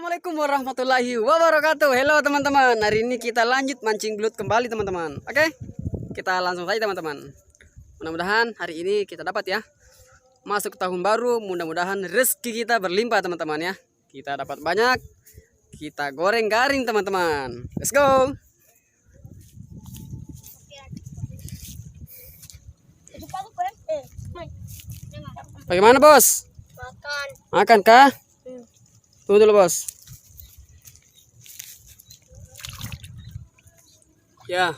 Assalamualaikum warahmatullahi wabarakatuh. Halo teman-teman, hari ini kita lanjut mancing belut kembali teman-teman. Oke, kita langsung saja teman-teman. Mudah-mudahan hari ini kita dapat ya. Masuk tahun baru, mudah-mudahan rezeki kita berlimpah teman-teman ya. Kita dapat banyak, kita goreng garing teman-teman. Let's go. Bagaimana bos? Makan kah? Tunggu dulu bos. Ya.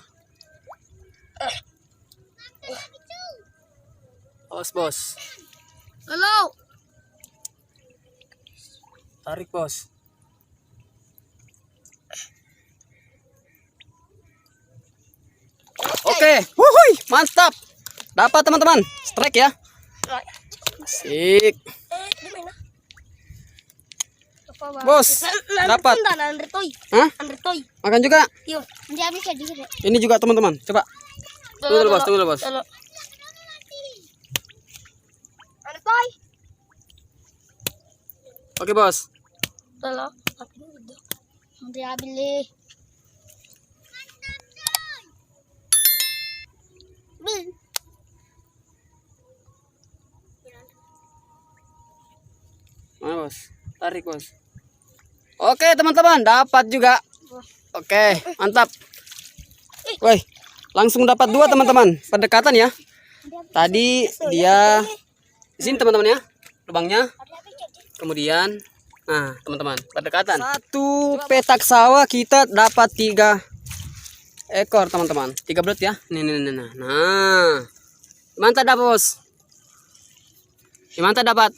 Bos. Halo. Tarik bos. Oke, wuhui, mantap. Dapat teman-teman, strike ya. Asik. Bos, dapat. Hah? Makan juga. Yuk, nanti habis ya dikit ya. Ini juga teman-teman. Coba. Tunggu dulu bos. Oke bos. Nanti habis nih. Mana bos? Tarik bos. Oke teman-teman, dapat juga. Oke, mantap. Woi, langsung dapat dua teman-teman. Pendekatan ya. Tadi dia di sini teman-teman ya, lubangnya. Kemudian, nah teman-teman, pendekatan. Satu petak sawah kita dapat 3 ekor teman-teman. 3 belut ya. Nah. Mantap dah bos. Gimana dapat?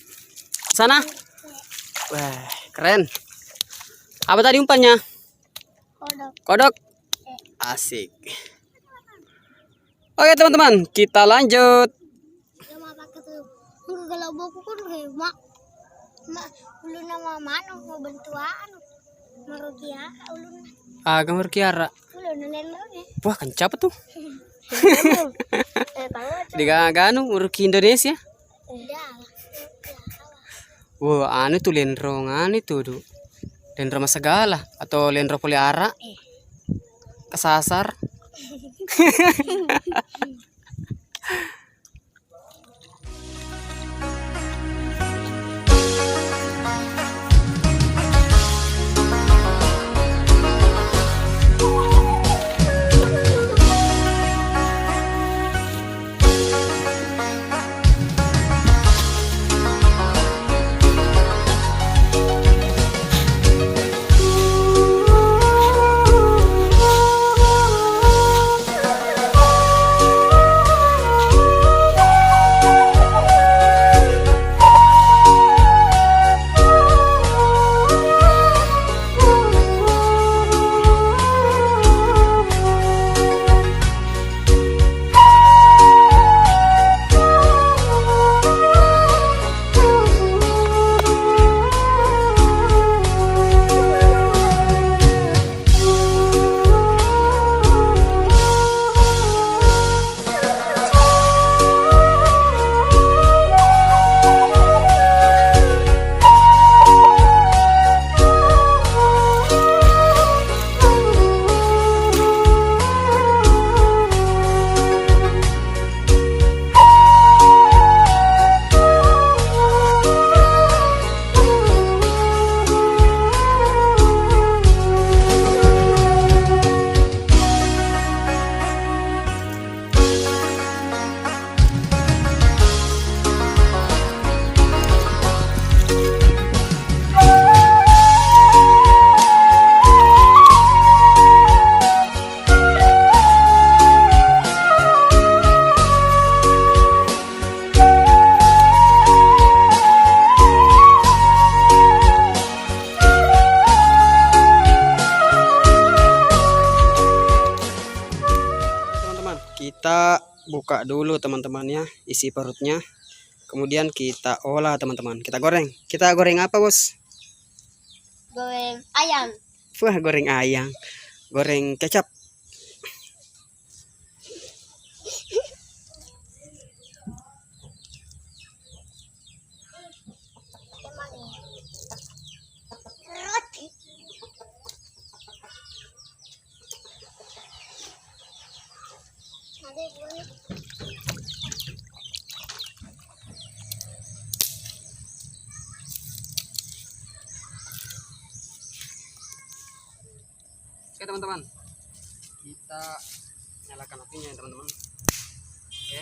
Sana? Wah, keren. Apa tadi umpannya? Kodok. Asik. Oke teman-teman, kita lanjut. Kalau buku kan kayak mak ulun nama mana mau bantuan merugia ulun. Gambar Kiara. Ulun nenelnya. Wah, kencap tuh. Digagano Muruki Indonesia. Wah, anu tuh lendrongan itu tuh. Lendro segala atau lendro poliara. Kesasar. Kita buka dulu teman-teman ya, isi perutnya. Kemudian kita olah teman-teman. Kita goreng. Kita goreng apa bos? Goreng ayam. Wah, goreng ayam. Goreng kecap. Roti. Ada boleh. Oke teman-teman, kita nyalakan apinya ya teman-teman. Oke.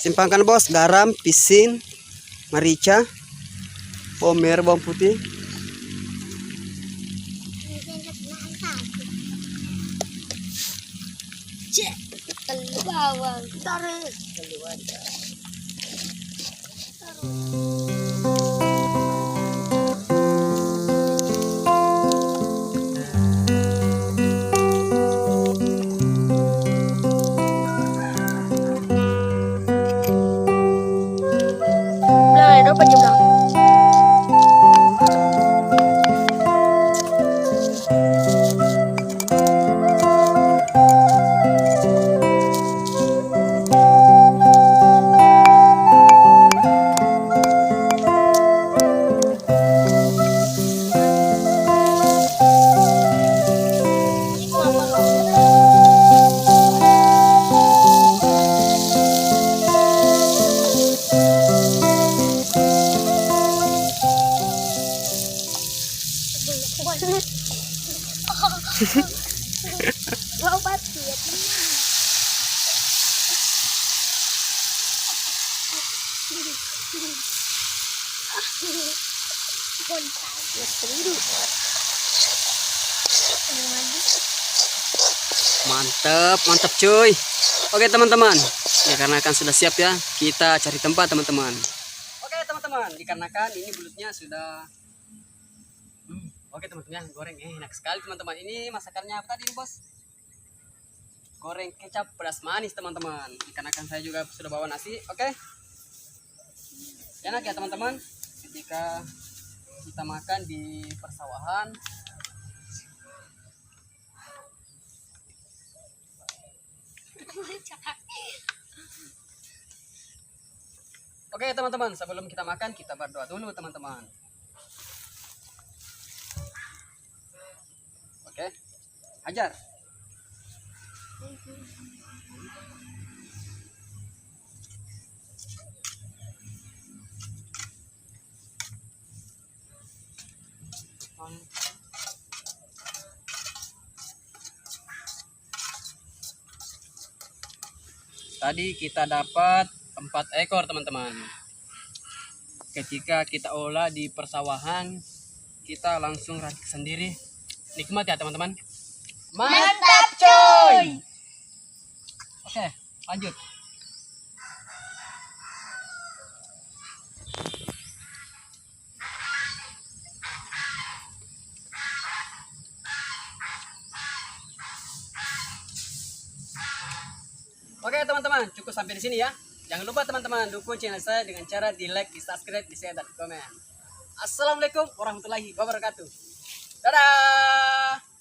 Simpangkan bos, garam, pisin, merica, bawang merah, bawang putih. Cek, telur bawang, taruh. Belang, ada apa belang? Wow, batik. Mantap, mantap cuy. Oke teman-teman, dikarenakan sudah siap ya, kita cari tempat teman-teman. Oke teman-teman, dikarenakan ini belutnya sudah oke teman-teman, goreng enak sekali teman-teman. Ini masakannya apa tadi nih bos? Goreng kecap pedas manis teman-teman. Dikarenakan saya juga sudah bawa nasi. Oke, enak ya teman-teman ketika kita makan di persawahan. Oke teman-teman, sebelum kita makan kita berdoa dulu teman-teman. Oke, ajar. Tadi kita dapat 4 ekor teman-teman. Ketika kita olah di persawahan, kita langsung racik sendiri. Nikmat ya teman-teman. Mantap coy. Oke, lanjut. Oke teman-teman, cukup sampai di sini ya. Jangan lupa teman-teman dukung channel saya dengan cara di like, di subscribe, di share, dan di komen. Assalamualaikum warahmatullahi wabarakatuh. Dadah.